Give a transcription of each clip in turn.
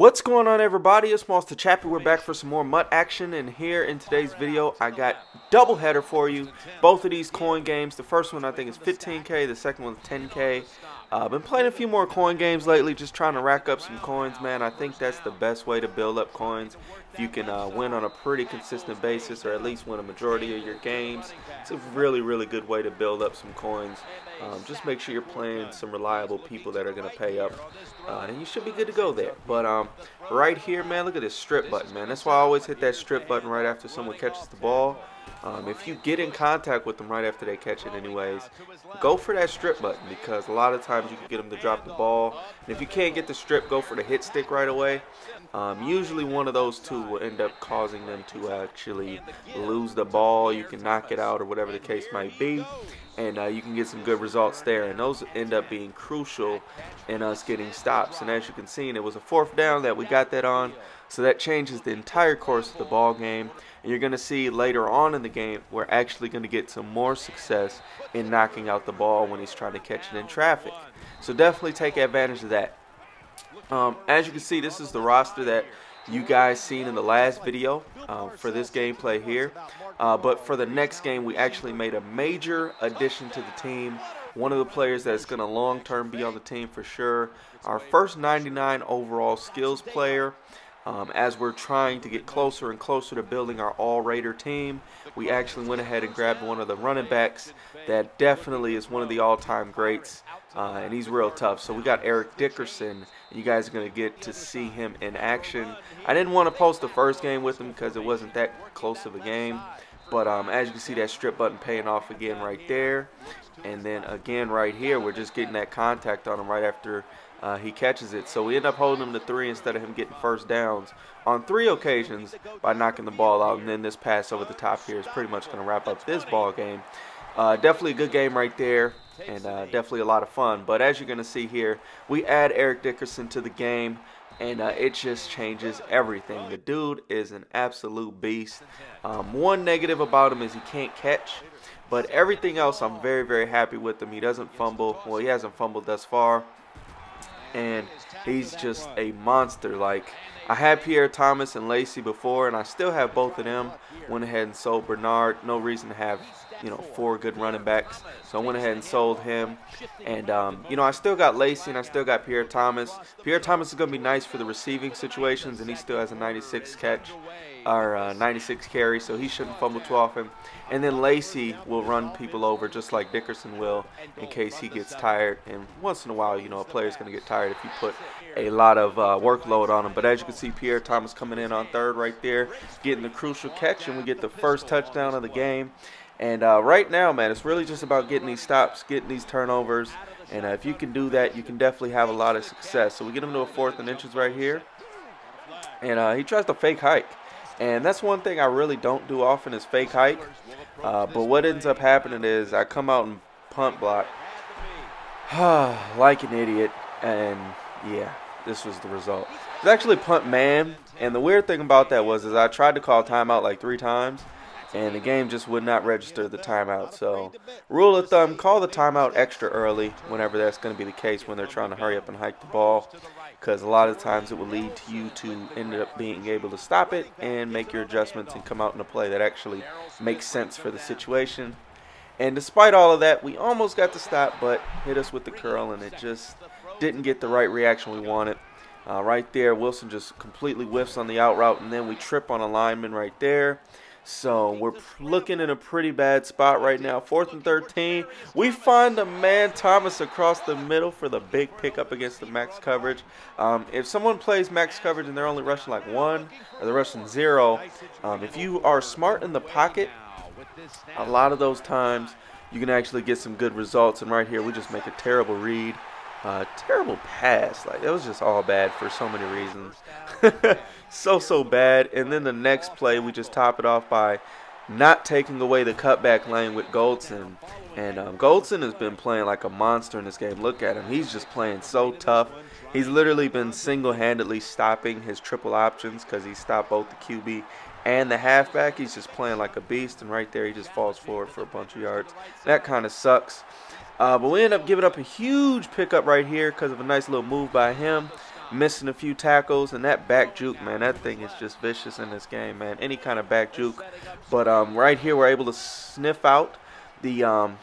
What's going on, everybody? It's Monster Chappie. We're back for some more MUT action, and here in today's video I got double header for you. Both of these coin games. The first one I think is 15k, the second one is 10k. Been playing a few more coin games lately, just trying to rack up some coins, man. I think that's the best way to build up coins. If you can win on a pretty consistent basis, or at least win a majority of your games, it's a really good way to build up some coins. Just make sure you're playing some reliable people that are going to pay up, and you should be good to go there. But right here, man, look at this strip button, man. That's why I always hit that strip button right after someone catches the ball. If you get in contact with them right after they catch it anyways, go for that strip button, because a lot of times you can get them to drop the ball. And if you can't get the strip, go for the hit stick right away. Usually one of those two will end up causing them to actually lose the ball. You can knock it out or whatever the case might be, and you can get some good results there, and those end up being crucial in us getting stops. And as you can see, it was a fourth down that we got that on, so that changes the entire course of the ball game. And you're going to see later on in the game we're actually going to get some more success in knocking out the ball when he's trying to catch it in traffic. So definitely take advantage of that. As you can see, this is the roster that you guys seen in the last video for this gameplay here. But for the next game, we actually made a major addition to the team. One of the players that's going to long-term be on the team for sure. Our first 99 overall skills player. As we're trying to get closer and closer to building our all-Raider team, we actually went ahead and grabbed one of the running backs that definitely is one of the all-time greats, and he's real tough. So we got Eric Dickerson, and you guys are going to get to see him in action. I didn't want to post the first game with him because it wasn't that close of a game, but as you can see, that strip button paying off again right there. And then again right here, we're just getting that contact on him right after he catches it. So we end up holding him to 3 instead of him getting first downs on 3 occasions by knocking the ball out. And then this pass over the top here is pretty much going to wrap up this ball game. Definitely a good game right there, and definitely a lot of fun. But as you're going to see here, we add Eric Dickerson to the game, and it just changes everything. The dude is an absolute beast. One negative about him is he can't catch, but everything else I'm very happy with him. He doesn't fumble. Well, he hasn't fumbled thus far. And he's just a monster. Like, I had Pierre Thomas and Lacey before, and I still have both of them. Went ahead and sold Bernard. No reason to have, 4 good running backs. So I went ahead and sold him. And, I still got Lacey and I still got Pierre Thomas. Pierre Thomas is going to be nice for the receiving situations, and he still has a 96 catch. Or 96 carry, so he shouldn't fumble too often. And then Lacey will run people over just like Dickerson will in case he gets tired. And once in a while, a player's going to get tired if you put a lot of workload on him. But as you can see, Pierre Thomas coming in on third right there, getting the crucial catch, and we get the first touchdown of the game. And right now, man, it's really just about getting these stops, getting these turnovers. And if you can do that, you can definitely have a lot of success. So we get him to a 4th and inches right here. And he tries to fake hike. And that's one thing I really don't do often is fake hike. But what ends up happening is I come out and punt block like an idiot. And yeah, this was the result. It's actually punt man. And the weird thing about that was I tried to call timeout like 3 times, and the game just would not register the timeout. So rule of thumb, call the timeout extra early whenever that's going to be the case when they're trying to hurry up and hike the ball. Because a lot of times it will lead to you to end up being able to stop it and make your adjustments and come out in a play that actually makes sense for the situation. And despite all of that, we almost got the stop, but hit us with the curl, and it just didn't get the right reaction we wanted. Right there, Wilson just completely whiffs on the out route, and then we trip on a lineman right there. So we're looking in a pretty bad spot right now. 4th and 13. We find a man Thomas across the middle for the big pickup against the max coverage. If someone plays max coverage and they're only rushing like 1 or they're rushing 0, if you are smart in the pocket, a lot of those times you can actually get some good results. And right here we just make a terrible read. Terrible pass. Like, that was just all bad for so many reasons. so bad. And then the next play, we just top it off by not taking away the cutback lane with Goldson. And Goldson has been playing like a monster in this game. Look at him. He's just playing so tough. He's literally been single-handedly stopping his triple options because he stopped both the QB and the halfback. He's just playing like a beast. And right there, he just falls forward for a bunch of yards. That kind of sucks. But we end up giving up a huge pickup right here because of a nice little move by him. missing a few tackles, and that back juke, man, that thing is just vicious in this game, man. Any kind of back juke. But right here, we're able to sniff out the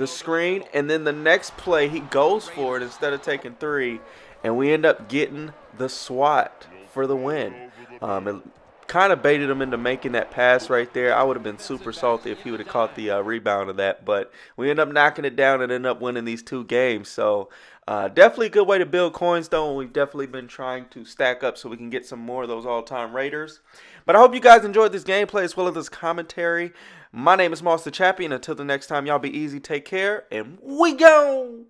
screen, and then the next play, he goes for it instead of taking 3, and we end up getting the swat for the win. It kind of baited him into making that pass right there. I would have been super salty if he would have caught the rebound of that, but we end up knocking it down and end up winning these 2 games. So definitely a good way to build coins, though, and we've definitely been trying to stack up so we can get some more of those all-time Raiders. But I hope you guys enjoyed this gameplay as well as this commentary. My name is Monster Chappie, and until the next time, y'all be easy, take care, and we gone!